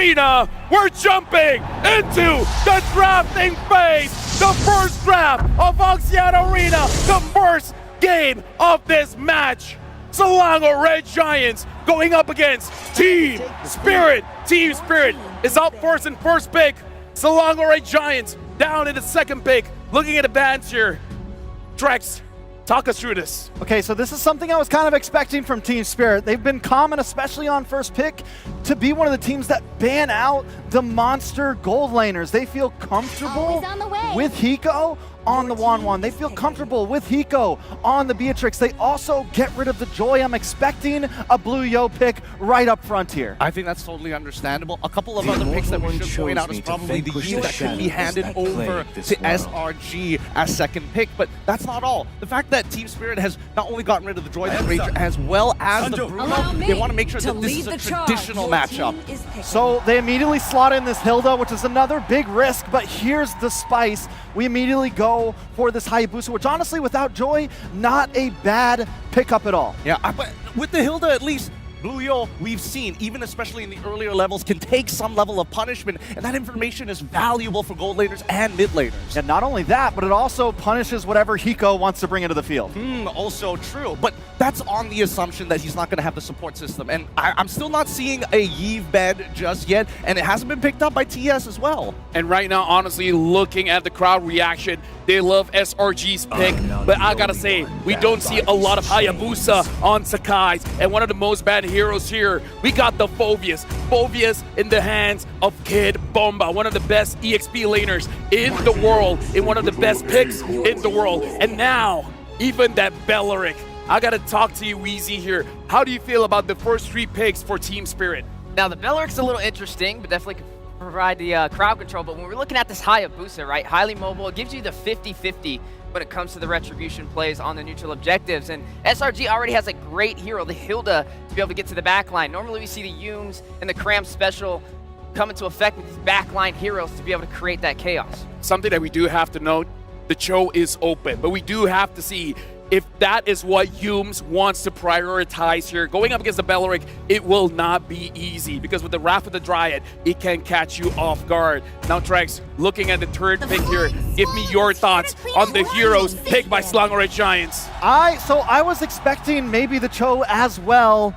Arena, we're jumping into the drafting phase. The first draft of Oxiana Arena, the first game of this match. Selangor Red Giants going up against Team Spirit. Team Spirit is up first in first pick. Selangor Red Giants down in the second pick. Looking at advance here. Drex, talk us through this. Okay, so this is something I was kind of expecting from Team Spirit. They've been common, especially on first pick, to be one of the teams that ban out the monster gold laners. They feel comfortable with Hiko on the 1-1. They feel comfortable with Hiko on the Beatrix. They also get rid of the Joy. I'm expecting a blue Yo pick right up front here. I think that's totally understandable. A couple of other picks that we should point out is probably the Yi that could be handed over to SRG as second pick, but that's not all. The fact that Team Spirit has not only gotten rid of the Droid Ranger as well as the Bruno, they want to make sure that this is a traditional matchup. So they immediately slot in this Hilda, which is another big risk, but here's the spice. We immediately go for this Hayabusa, which honestly, without Joy, not a bad pickup at all. Yeah, but with the Hilda at least, Blue Yo, we've seen, even especially in the earlier levels, can take some level of punishment, and that information is valuable for gold laners and mid laners. And not only that, but it also punishes whatever Hiko wants to bring into the field. Also true, but that's on the assumption that he's not going to have the support system, and I'm still not seeing a Yve bed just yet, and it hasn't been picked up by TS as well. And right now, honestly, looking at the crowd reaction, they love SRG's pick, but I gotta say, we don't see a lot of Hayabusa on Sakai's, and one of the most bad heroes here, we got the Phoveus. Phoveus in the hands of Kid Bomba, one of the best EXP laners in the world, and one of the best picks in the world. And now, even that Bellaric. I gotta talk to you, Wheezy, here. How do you feel about the first 3 picks for Team Spirit? Now, the Bellaric's a little interesting, but definitely can provide the crowd control. But when we're looking at this Hayabusa, right, highly mobile, it gives you the 50-50 when it comes to the retribution plays on the neutral objectives. And SRG already has a great hero, the Hilda, to be able to get to the backline. Normally we see the Yumes and the Cram special come into effect with these backline heroes to be able to create that chaos. Something that we do have to note, the Cho is open, but we do have to see if that is what Yumes wants to prioritize here. Going up against the Bellaric, it will not be easy, because with the Wrath of the Dryad, it can catch you off guard. Now, Drex, looking at the third pick here, give me your thoughts on the heroes picked by Selangor Red Giants. So I was expecting maybe the Cho as well,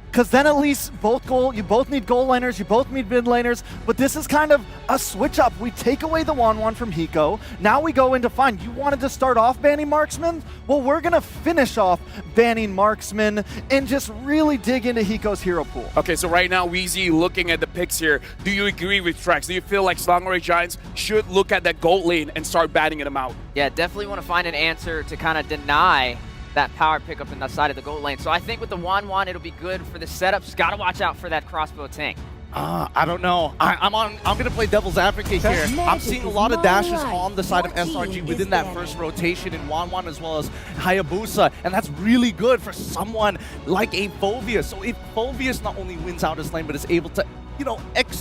because then at least you both need gold laners, you both need mid laners, but this is kind of a switch up. We take away the 1-1 from Hiko. Now we go into fine. You wanted to start off banning Marksman? Well, we're gonna finish off banning Marksman and just really dig into Hiko's hero pool. Okay, so right now, Wheezy, looking at the picks here, do you agree with Drex? Do you feel like Selangor Red Giants should look at that gold lane and start batting them out? Yeah, definitely want to find an answer to kind of deny that power pickup in the side of the gold lane. So I think with the 1-1, it'll be good for the setup. Just got to watch out for that crossbow tank. I don't know. I'm going to play devil's advocate here. I'm seeing a lot of dashes on the side of SRG within that first rotation in 1-1 as well as Hayabusa, and that's really good for someone like a Phoveus. So if Phoveus not only wins out his lane, but is able to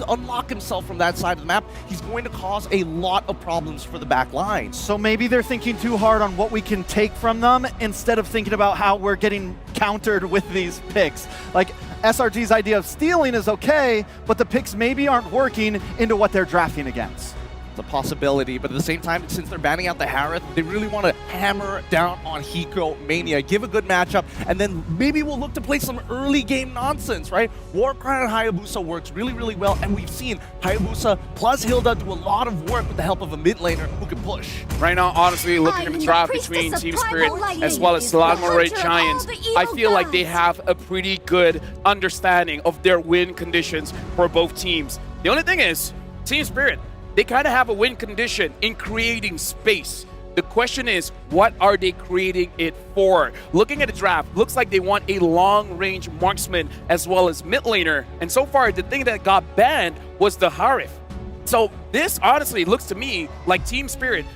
unlock himself from that side of the map, he's going to cause a lot of problems for the back line. So maybe they're thinking too hard on what we can take from them instead of thinking about how we're getting countered with these picks. Like, SRG's idea of stealing is okay, but the picks maybe aren't working into what they're drafting against. It's a possibility, but at the same time, since they're banning out the Harith, they really want to hammer down on Hiko Mania, give a good matchup, and then maybe we'll look to play some early game nonsense, right? Warcry and Hayabusa works really, really well, and we've seen Hayabusa plus Hilda do a lot of work with the help of a mid laner who can push. Right now, honestly, looking at the draft between Team Spirit as well as Selangor Red Giants, I feel like they have a pretty good understanding of their win conditions for both teams. The only thing is, Team Spirit, they kind of have a win condition in creating space. The question is, what are they creating it for? Looking at the draft, looks like they want a long-range marksman as well as mid laner. And so far, the thing that got banned was the Harith. So this honestly looks to me like Team Spirit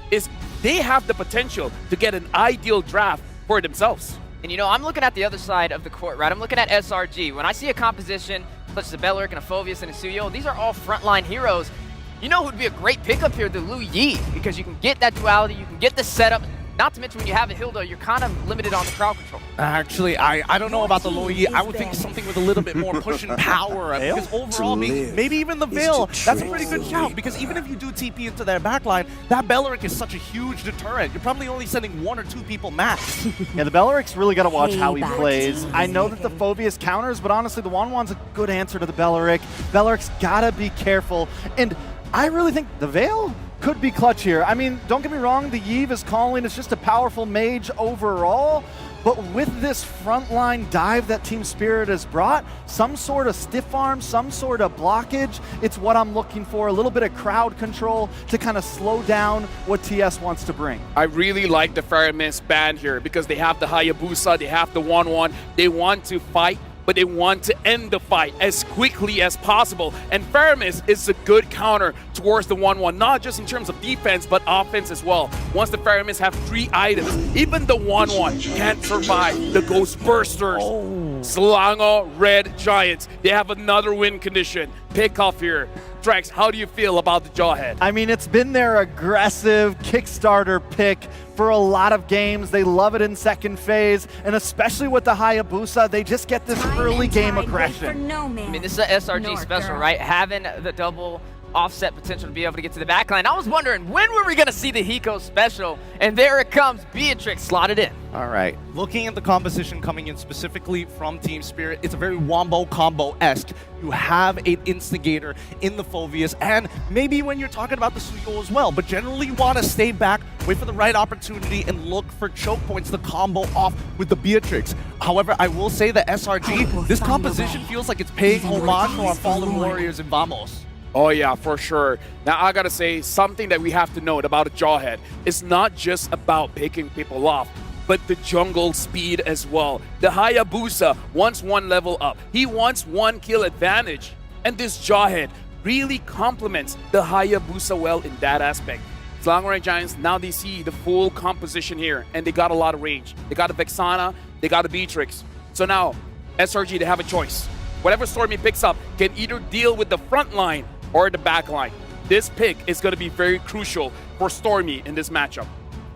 they have the potential to get an ideal draft for themselves. And I'm looking at the other side of the court, right? I'm looking at SRG. When I see a composition such as a Bellaric and a Phoveus and a Suyo, these are all frontline heroes. You know who'd be a great pickup here? The Lu Yi, because you can get that duality, you can get the setup, Not to mention when you have a Hilda, you're kind of limited on the crowd control. Actually, I don't know about the low E. I would think something with a little bit more push and power. Because overall, maybe even the Veil, that's a pretty good shout. Because even if you do TP into their backline, that Belleric is such a huge deterrent. You're probably only sending 1 or 2 people max. Yeah, the Belleric's really got to watch how he plays. I know that the Phoveus counters, but honestly, the Wanwan's a good answer to the Belleric. Belleric's got to be careful. And I really think the Veil could be clutch here. I mean, don't get me wrong, the Yve is calling. It's just a powerful mage overall. But with this frontline dive that Team Spirit has brought, some sort of stiff arm, some sort of blockage, it's what I'm looking for. A little bit of crowd control to kind of slow down what TS wants to bring. I really like the Faramis band here because they have the Hayabusa, they have the 1-1. They want to fight, but they want to end the fight as quickly as possible. And Faramis is a good counter towards the 1-1, not just in terms of defense, but offense as well. Once the Faramis have 3 items, even the 1-1 can't survive the Ghost Bursters. Selangor Red Giants, they have another win condition. Pick off here. Drex, how do you feel about the Jawhead? I mean, it's been their aggressive Kickstarter pick for a lot of games. They love it in second phase, and especially with the Hayabusa, they just get this early game aggression. I mean, this is an SRG special, right? Having the double offset potential to be able to get to the backline. I was wondering, when were we going to see the Hiko special? And there it comes, Beatrix slotted in. All right, looking at the composition coming in specifically from Team Spirit, it's a very Wombo combo-esque. You have an Instigator in the Phoveus, and maybe when you're talking about the Suyo as well, but generally you want to stay back, wait for the right opportunity, and look for choke points to combo off with the Beatrix. However, I will say that SRG, this composition feels like it's paying homage to our fallen warriors in Vamos. Oh yeah, for sure. Now I gotta say, something that we have to note about a Jawhead, it's not just about picking people off, but the jungle speed as well. The Hayabusa wants 1 level up. He wants 1 kill advantage. And this Jawhead really complements the Hayabusa well in that aspect. Selangor Red Giants, now they see the full composition here, and they got a lot of range. They got a Vexana, they got a Beatrix. So now, SRG, they have a choice. Whatever Stormy picks up can either deal with the front line or the back line. This pick is going to be very crucial for Stormy in this matchup.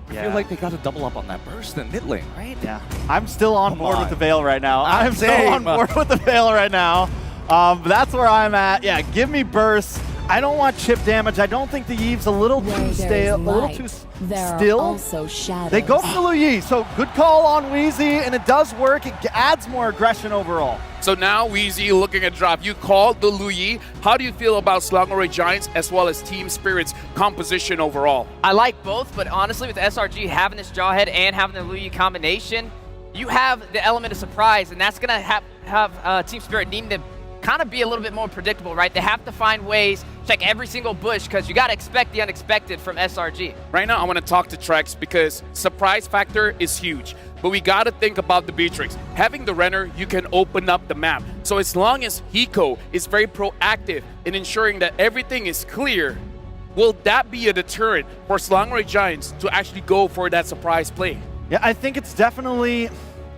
I feel like they got to double up on that burst in mid lane, right? Yeah, I'm still on board with the Veil right now. I'm still on board with the Veil right now. But that's where I'm at. Yeah, give me burst. I don't want chip damage. I don't think the Yve's a little too stale, a little too still. Also shadows. They go for the Luyi, so good call on Wheezy, and it does work. It adds more aggression overall. So now Wheezy looking at drop. You called the Luyi. How do you feel about Selangor Red Giants as well as Team Spirit's composition overall? I like both, but honestly with SRG having this Jawhead and having the Luyi combination, you have the element of surprise, and that's going to have Team Spirit needing to kind of be a little bit more predictable, right? They have to find ways, check every single bush, because you got to expect the unexpected from SRG. Right now, I want to talk to Trex because surprise factor is huge. But we got to think about the Beatrix. Having the Renner, you can open up the map. So as long as Hiko is very proactive in ensuring that everything is clear, will that be a deterrent for Selangor Red Giants to actually go for that surprise play? Yeah, I think it's definitely,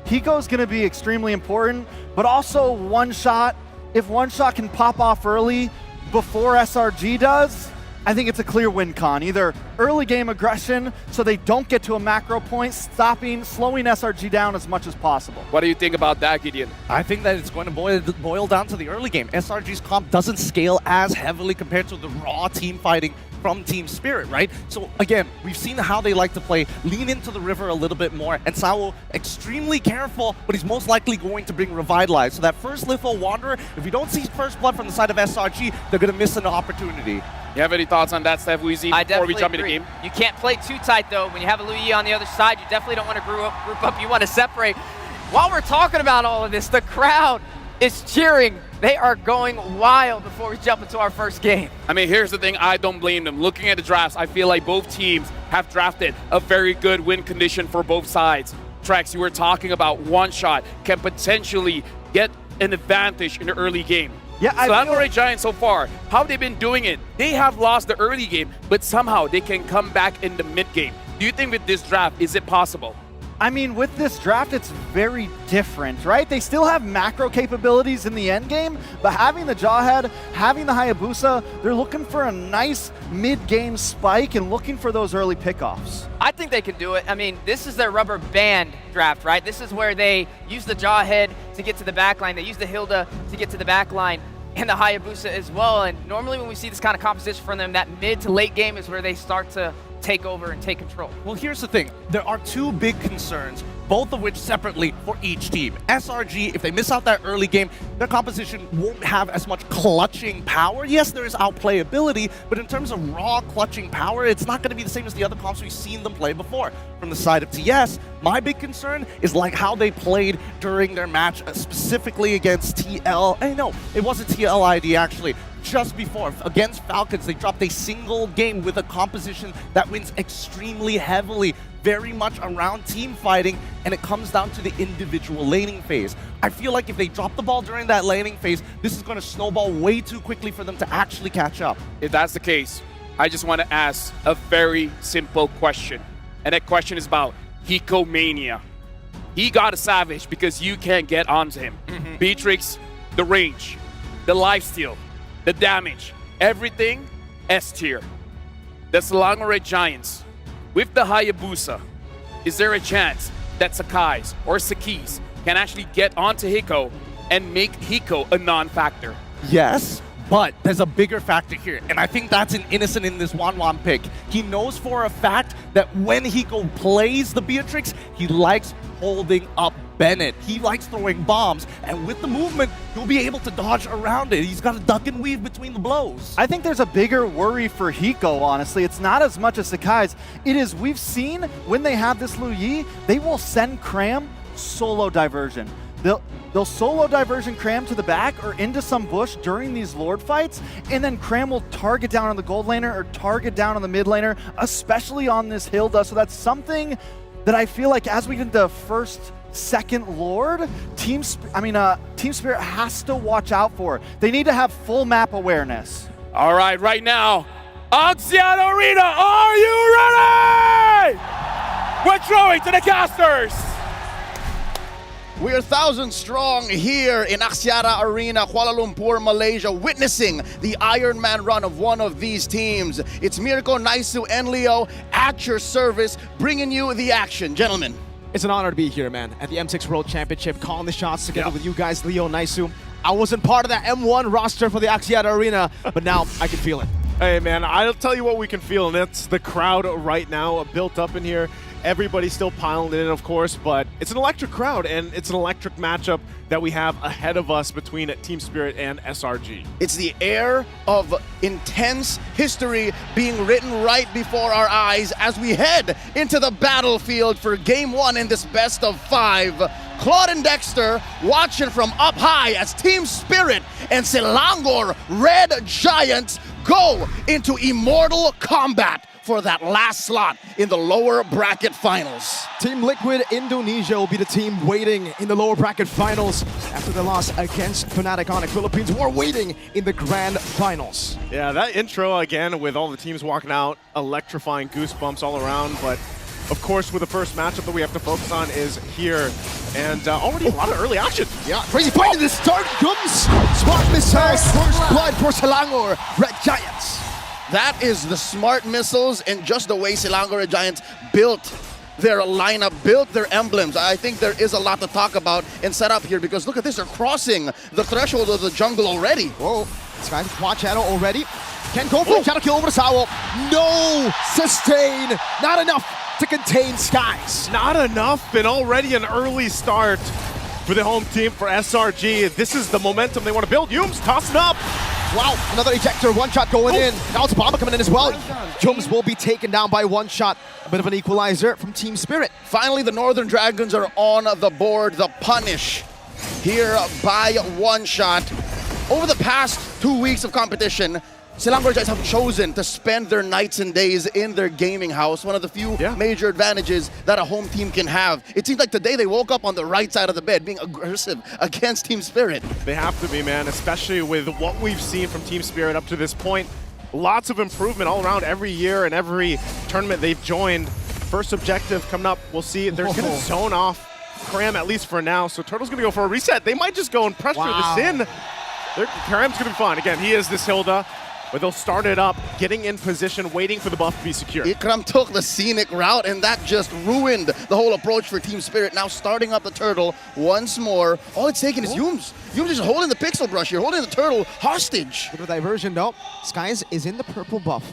Hiko's going to be extremely important, but also one shot. If one shot can pop off early before SRG does, I think it's a clear win con. Either early game aggression so they don't get to a macro point, slowing SRG down as much as possible. What do you think about that, Gideon? I think that it's going to boil down to the early game. SRG's comp doesn't scale as heavily compared to the raw team fighting from Team Spirit, right? So again, we've seen how they like to play, lean into the river a little bit more, and Sao extremely careful, but he's most likely going to bring Revitalize. So that first Litho Wanderer, if you don't see first blood from the side of SRG, they're going to miss an opportunity. You have any thoughts on that, Steph Wheezy, before we jump into the game? You can't play too tight, though. When you have a Luyi on the other side, you definitely don't want to group up. You want to separate. While we're talking about all of this, the crowd is cheering. They are going wild before we jump into our first game. I mean, here's the thing. I don't blame them. Looking at the drafts, I feel like both teams have drafted a very good win condition for both sides. Trex, you were talking about one shot can potentially get an advantage in the early game. Yeah, Selangor Red Giants so far, how they've been doing it, they have lost the early game, but somehow they can come back in the mid game. Do you think with this draft, is it possible? I mean, with this draft, it's very different, right? They still have macro capabilities in the end game, but having the Jawhead, having the Hayabusa, they're looking for a nice mid-game spike and looking for those early pickoffs. I think they can do it. I mean, this is their rubber band draft, right? This is where they use the Jawhead to get to the backline. They use the Hilda to get to the backline, and the Hayabusa as well. And normally when we see this kind of composition from them, that mid to late game is where they start to take over and take control. Well, here's the thing. There are two big concerns, both of which separately for each team. SRG, if they miss out that early game, their composition won't have as much clutching power. Yes, there is outplayability, but in terms of raw clutching power, it's not going to be the same as the other comps we've seen them play before. From the side of TS, my big concern is like how they played during their match, specifically against TL. I know, it wasn't TLID actually. Just before, against Falcons, they dropped a single game with a composition that wins extremely heavily, very much around team fighting, and it comes down to the individual laning phase. I feel like if they drop the ball during that laning phase, this is going to snowball way too quickly for them to actually catch up. If that's the case, I just want to ask a very simple question. And that question is about Hiko Mania. He got a Savage because you can't get onto him. Beatrix, the range, the lifesteal, the damage, everything S tier. The Selangor Red Giants with the Hayabusa, is there a chance that Sakai's or Saki's can actually get onto Hiko and make Hiko a non-factor? Yes, but there's a bigger factor here, and I think that's an innocent in this Wanwan pick. He knows for a fact that when Hiko plays the Beatrix, he likes holding up Bennett. He likes throwing bombs, and with the movement, he'll be able to dodge around it. He's got to duck and weave between the blows. I think there's a bigger worry for Hiko, honestly. It's not as much as Sakai's. It is, we've seen when they have this Lu Yi, they will send Cram solo diversion. They'll solo diversion Cram to the back or into some bush during these Lord fights, and then Cram will target down on the gold laner or target down on the mid laner, especially on this Hilda. So that's something that I feel like as we get into second Lord, Team Spirit has to watch out for. They need to have full map awareness. All right now, Axiata Arena, are you ready? We're throwing to the casters. We are 1,000 strong here in Axiata Arena, Kuala Lumpur, Malaysia, witnessing the Iron Man run of one of these teams. It's Mirko, Naisu, and Leo at your service, bringing you the action. Gentlemen. It's an honor to be here, man, at the M6 World Championship, calling the shots together with you guys, Leo, Naisu. I wasn't part of that M1 roster for the Axiata Arena, but now I can feel it. Hey, man, I'll tell you what we can feel, and that's the crowd right now built up in here. Everybody's still piling in, of course, but it's an electric crowd, and it's an electric matchup that we have ahead of us between Team Spirit and SRG. It's the air of intense history being written right before our eyes as we head into the battlefield for Game 1 in this best of 5. Claude and Dexter watching from up high as Team Spirit and Selangor Red Giants go into immortal combat for that last slot in the lower bracket finals. Team Liquid Indonesia will be the team waiting in the lower bracket finals after the loss against Fnatic Onyx Philippines, who are waiting in the grand finals. Yeah, that intro, again, with all the teams walking out, electrifying goosebumps all around, but of course, with the first matchup that we have to focus on is here, and already a lot of early action. Yeah, crazy fight in the start comes Smart Missiles, first blood for Selangor Red Giants. That is the smart missiles and just the way Selangor Red Giants built their lineup, built their emblems. I think there is a lot to talk about and set up here because look at this, they're crossing the threshold of the jungle already. Whoa, this guy's quad channel already. Can go for a shadow kill over the Sawo. No sustain, not enough to contain Skies. Not enough, and already an early start for the home team for SRG. This is the momentum they want to build. Yums tossing up. Wow, another ejector, one shot going in. Now it's Bomba coming in as well. Jums will be taken down by one shot. A bit of an equalizer from Team Spirit. Finally, the Northern Dragons are on the board. The punish here by one shot. Over the past 2 weeks of competition, Selangor Giants have chosen to spend their nights and days in their gaming house, one of the few major advantages that a home team can have. It seems like today they woke up on the right side of the bed, being aggressive against Team Spirit. They have to be, man, especially with what we've seen from Team Spirit up to this point. Lots of improvement all around every year and every tournament they've joined. first objective coming up. We'll see. They're going to zone off Cram, at least for now. So Turtle's going to go for a reset. They might just go and pressure this in. Cram's going to be fine. Again, he is this Hilda. But they'll start it up, getting in position, waiting for the buff to be secure. Ikram took the scenic route, and that just ruined the whole approach for Team Spirit. Now starting up the Turtle once more. All it's taking is Yums. Yums is holding the Pixel Brush here, holding the Turtle hostage. Bit of a diversion, though. Skies is in the purple buff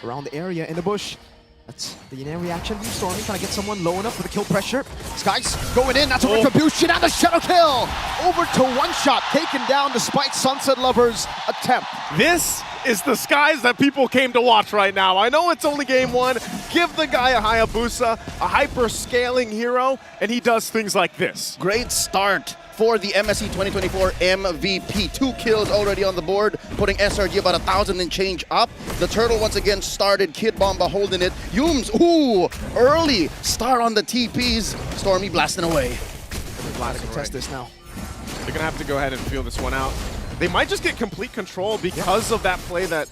around the area in the bush. That's the Yin reaction from Stormy, trying to get someone low enough for the kill pressure. Skies going in, that's a retribution, and the shadow kill! Over to one shot, taken down despite Sunset Lover's attempt. This is the Skies that people came to watch right now. I know it's only game one. Give the guy a Hayabusa, a hyper-scaling hero, and he does things like this. Great start for the MSC 2024 MVP. 2 kills already on the board, putting SRG about 1,000 and change up. The Turtle once again started, Kid Bomba holding it. Yums, ooh, early start on the TPs. Stormy blasting away. Glad to contest this now. They're going to have to go ahead and feel this one out. They might just get complete control because of that play that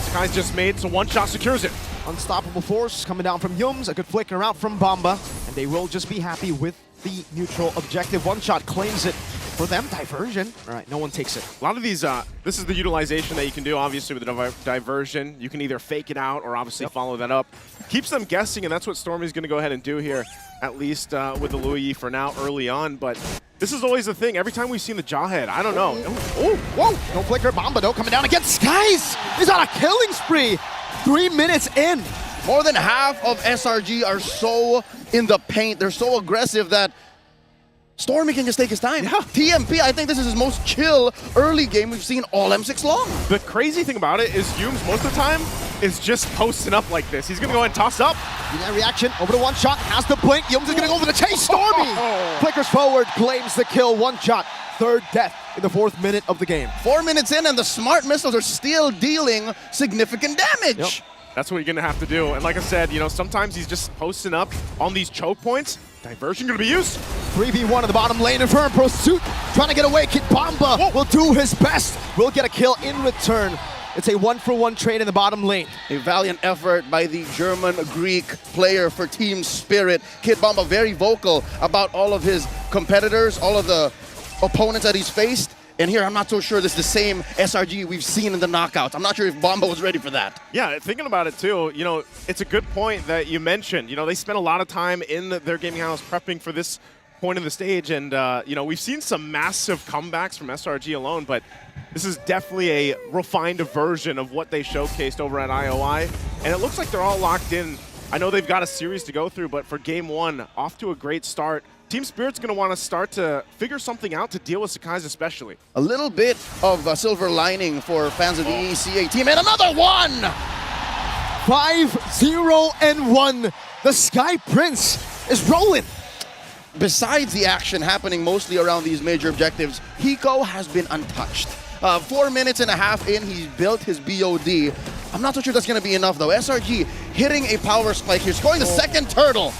Skies just made, so one shot secures it. Unstoppable force coming down from Yums, a good flicker out from Bomba, and they will just be happy with the neutral objective. One shot claims it for them. Diversion. All right, no one takes it. A lot of these, this is the utilization that you can do, obviously, with the diversion. You can either fake it out or obviously follow that up. Keeps them guessing, and that's what Stormy's going to go ahead and do here, at least with the Louis for now early on. But this is always the thing. Every time we've seen the Jawhead, I don't know. Oh, whoa! No flicker. Bomba, though, coming down against Skies. He's on a killing spree. 3 minutes in. More than half of SRG are so in the paint. They're so aggressive that Stormy can just take his time. Yeah. TMP, I think this is his most chill early game we've seen all M6 long. The crazy thing about it is Yums, most of the time, is just posting up like this. He's going to go ahead and toss up. That reaction over to one shot, has the blink. Yums is going to go for the chase. Stormy flickers forward, claims the kill. One shot, third death in the 4th minute of the game. 4 minutes in, and the smart missiles are still dealing significant damage. That's what you're going to have to do. And like I said, you know, sometimes he's just posting up on these choke points. Diversion going to be used. 3v1 in the bottom lane. Infernal Pursuit trying to get away. Kid Bomba will do his best. Will get a kill in return. It's a 1-for-1 trade in the bottom lane. A valiant effort by the German-Greek player for Team Spirit. Kid Bomba very vocal about all of his competitors, all of the opponents that he's faced. And here, I'm not so sure this is the same SRG we've seen in the knockouts. I'm not sure if Bomba was ready for that. Yeah, thinking about it too, you know, it's a good point that you mentioned. You know, they spent a lot of time in their gaming house prepping for this point of the stage. And, you know, we've seen some massive comebacks from SRG alone, but this is definitely a refined version of what they showcased over at IOI. And it looks like they're all locked in. I know they've got a series to go through, but for game one, off to a great start. Team Spirit's going to want to start to figure something out to deal with Sakai's especially. A little bit of a silver lining for fans of the ECA team, and another one! 5-0-1. The Sky Prince is rolling. Besides the action happening mostly around these major objectives, Hiko has been untouched. 4 minutes and a half in, he's built his BOD. I'm not so sure that's going to be enough, though. SRG hitting a power spike here, scoring the second turtle.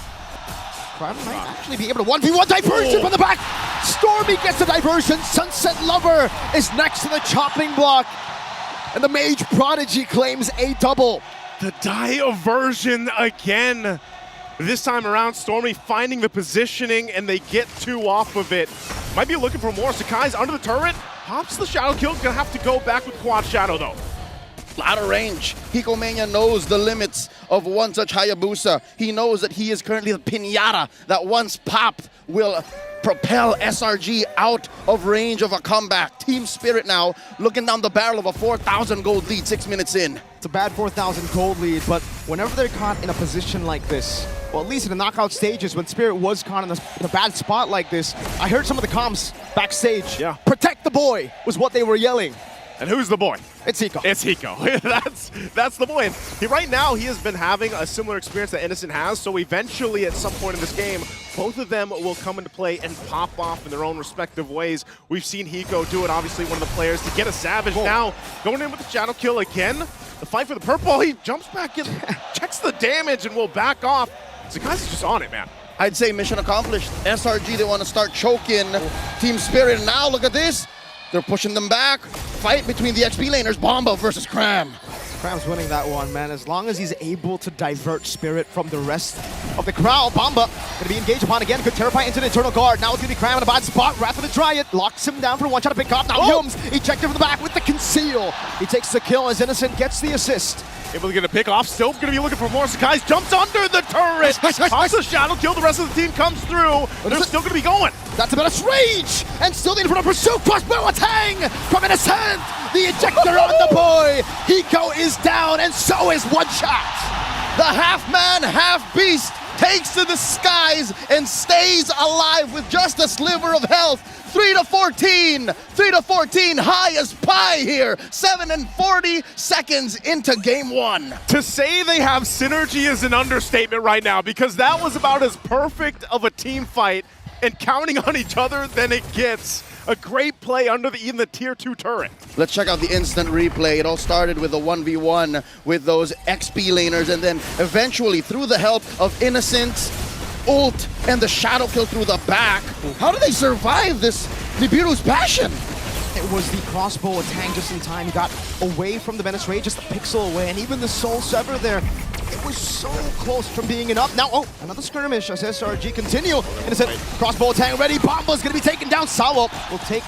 Might actually be able to 1v1 diversion from the back. Stormy gets the diversion. Sunset Lover is next to the chopping block. And the Mage Prodigy claims a double. The diversion again. This time around, Stormy finding the positioning, and they get 2 off of it. Might be looking for more. Sakai's under the turret. Pops the Shadow kill. Gonna have to go back with Quad Shadow, though. Out of range. Hikomania knows the limits of one such Hayabusa. He knows that he is currently the pinata that once popped will propel SRG out of range of a comeback. Team Spirit now looking down the barrel of a 4,000 gold lead 6 minutes in. It's a bad 4,000 gold lead, but whenever they're caught in a position like this, well, at least in the knockout stages, when Spirit was caught in a bad spot like this, I heard some of the comms backstage. Yeah. Protect the boy was what they were yelling. And who's the boy? It's Hiko. It's Hiko. that's the boy. And right now, he has been having a similar experience that Innocent has, so eventually, at some point in this game, both of them will come into play and pop off in their own respective ways. We've seen Hiko do it, obviously one of the players, to get a Savage. Now, going in with the Shadow kill again. The fight for the purple, he jumps back in, checks the damage, and will back off. Sakai's just on it, man. I'd say mission accomplished. SRG, they want to start choking Team Spirit. And now, look at this. They're pushing them back. Fight between the XP laners, Bomba versus Cram. Cram's winning that one, man. As long as he's able to divert Spirit from the rest of the crowd. Bomba gonna be engaged upon again. Good Terrify into the Eternal Guard. Now it's gonna be Cram in a bad spot. Wrath of the Dryad locks him down for one shot to pick off. Now Yums ejected from the back with the conceal. He takes the kill as Innocent gets the assist. Able to get a pick off. Still going to be looking for more. Sakai's jumps under the turret. Pops a shadow kill. The rest of the team comes through. They're still going to be going. That's about a rage! And still in front of pursuit. Crossbow attack from Innocent! The ejector on the boy! Hiko is down, and so is One Shot! The half-man, half-beast takes to the skies and stays alive with just a sliver of health. 3-14, 3-14, high as pie here. 7:40 seconds into game one. To say they have synergy is an understatement right now, because that was about as perfect of a team fight and counting on each other than it gets. A great play under even the tier 2 turret. Let's check out the instant replay. It all started with a 1v1 with those XP laners, and then eventually through the help of Innocent, ult, and the shadow kill through the back. How do they survive this Nibiru's passion? It was the crossbow attack just in time. He got away from the Venice Rage, just a pixel away, and even the Soul Sever there. It was so close from being enough. Now, another skirmish as SRG continue. Innocent crossbow attack ready. Bomba's gonna be taken down. Sawo will take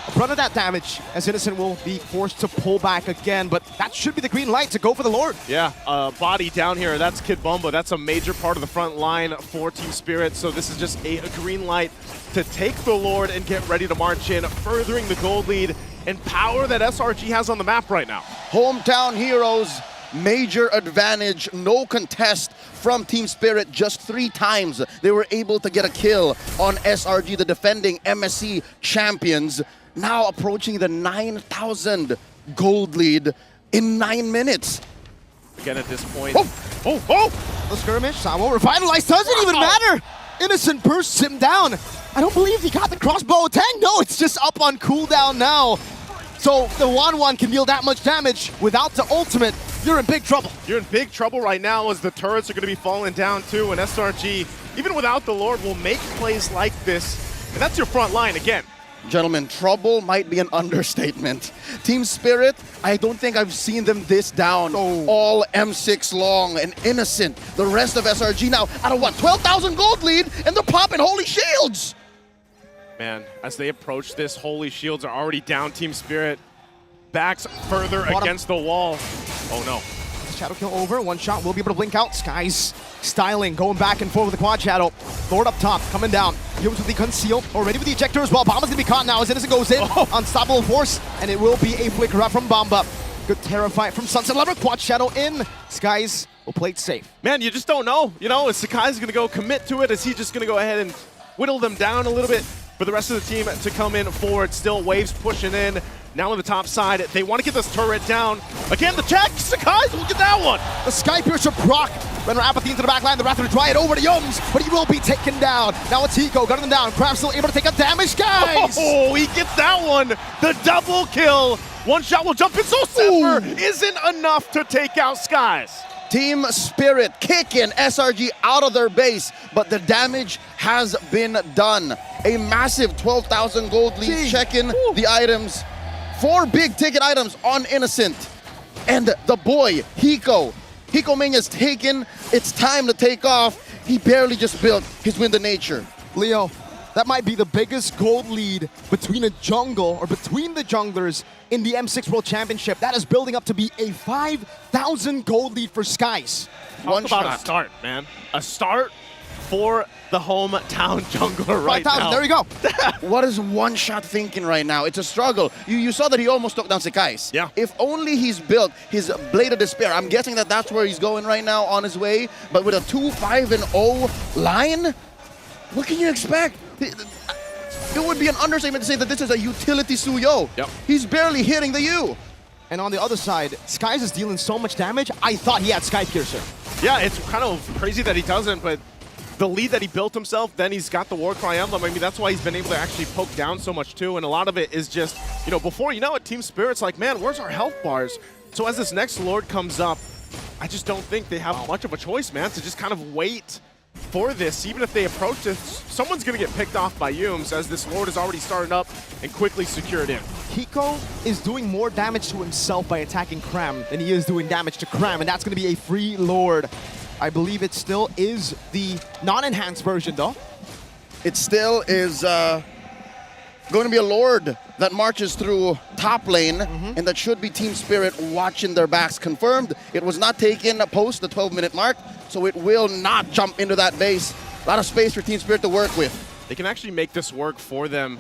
a brunt of that damage as Innocent will be forced to pull back again, but that should be the green light to go for the Lord. Yeah, body down here, that's Kid Bumba. That's a major part of the front line for Team Spirit, so this is just a green light to take the Lord and get ready to march in, furthering the gold lead and power that SRG has on the map right now. Hometown heroes, major advantage, no contest from Team Spirit. Just 3 times they were able to get a kill on SRG, the defending MSC champions. Now approaching the 9,000 gold lead in 9 minutes. Again at this point. The skirmish, Sawo revitalized, doesn't even matter! Innocent bursts him down. I don't believe he got the crossbow attack. No, it's just up on cooldown now. So the 1-1 can deal that much damage without the ultimate. You're in big trouble. You're in big trouble right now as the turrets are going to be falling down too, and SRG, even without the Lord, will make plays like this. And that's your front line again. Gentlemen, trouble might be an understatement. Team Spirit, I don't think I've seen them this down all M6 long and Innocent. The rest of SRG now out of what, 12,000 gold lead, and they're popping holy shields. Man, as they approach this, holy shields are already down. Team Spirit backs further against the wall. Oh no. Shadow kill over, One Shot will be able to blink out. Skies styling, going back and forth with the quad shadow. Lord up top, coming down. Yums with the conceal, already with the ejector as well. Bomba's gonna be caught now as Innocent goes in. Unstoppable force, and it will be a flicker up from Bomba. Good Terrify from Sunset Lover, quad shadow in. Skies will play it safe. Man, you just don't know. You know, is Sakai's gonna go commit to it? Is he just gonna go ahead and whittle them down a little bit for the rest of the team to come in forward? Still waves pushing in. Now on the top side, they want to get this turret down. Again, the check, Sakai's will get that one. The Sky Piercer proc. Renner Apathy into the back line, the Wrath of the Dryad over to Yums, but he will be taken down. Now it's Hiko, gunning them down. Crab still able to take up damage, guys! Oh, he gets that one. The double kill. One shot will jump in, so Zephyr isn't enough to take out Skies. Team Spirit kicking SRG out of their base, but the damage has been done. A massive 12,000 gold lead. Checking the items. 4 big ticket items on Innocent. And the boy, Hiko. Hiko Mania's taken. It's time to take off. He barely just built his Wind of Nature. Leo, that might be the biggest gold lead between a jungle, or between the junglers in the M6 World Championship. That is building up to be a 5,000 gold lead for Skies. Talk about a start, man. A start for the hometown jungler right now. There we go. What is One Shot thinking right now? It's a struggle. You saw that he almost took down Sakai's. Yeah. If only he's built his Blade of Despair. I'm guessing that that's where he's going right now on his way. But with a 2-5-0 line, what can you expect? It would be an understatement to say that this is a utility Suyo. Yep. He's barely hitting the U. And on the other side, Skies is dealing so much damage, I thought he had Sky Piercer. Yeah, it's kind of crazy that he doesn't, but the lead that he built himself, then he's got the Warcry Emblem. I mean, that's why he's been able to actually poke down so much too, and a lot of it is just, you know, before you know it, Team Spirit's like, man, where's our health bars? So as this next Lord comes up, I just don't think they have much of a choice, man, to just kind of wait for this, even if they approach this, someone's going to get picked off by Yums as this Lord is already started up and quickly secured in. Hiko is doing more damage to himself by attacking Cram than he is doing damage to Cram, and that's going to be a free Lord. I believe it still is the non-enhanced version, though. It still is going to be a Lord that marches through top lane, and that should be Team Spirit watching their backs. Confirmed, it was not taken post the 12-minute mark, so it will not jump into that base. A lot of space for Team Spirit to work with. They can actually make this work for them.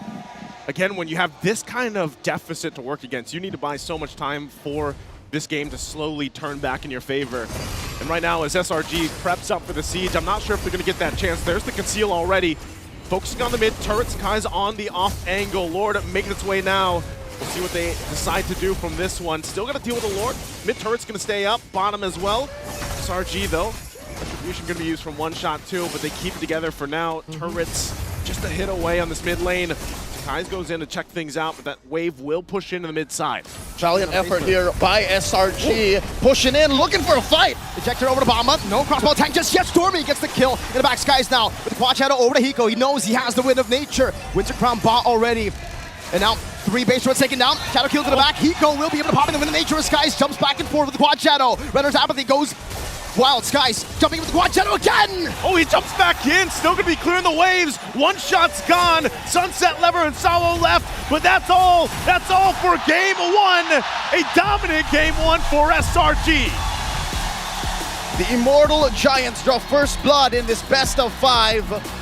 Again, when you have this kind of deficit to work against, you need to buy so much time for this game to slowly turn back in your favor. And right now, as SRG preps up for the siege, I'm not sure if they're going to get that chance. There's the conceal already. Focusing on the mid, turrets, Kai's on the off angle. Lord making its way now. We'll see what they decide to do from this one. Still got to deal with the Lord. Mid turret's going to stay up, bottom as well. SRG though, retribution going to be used from one shot too, but they keep it together for now. Turrets just a hit away on this mid lane. Kai's goes in to check things out, but that wave will push into the mid side. Valiant effort here by SRG, pushing in, looking for a fight. Ejector over to Bomba, no crossbow tank just yet. Stormy gets the kill in the back. Skies now with the quad shadow over to Hiko. He knows he has the wind of nature. Winter Crown bot already. And now 3 base roads taken down. Shadow kill to the back. Hiko will be able to pop in the wind of nature as Skies jumps back and forth with the quad shadow. Renner's apathy goes wild. Skies jumping with the quad shadow again. Oh, he jumps back in. Still going to be clearing the waves. One shot's gone. Sunset Lever and Salo left, but that's all. That's all for game one. A dominant game one for SRG. The Immortal Giants draw first blood in this best of 5.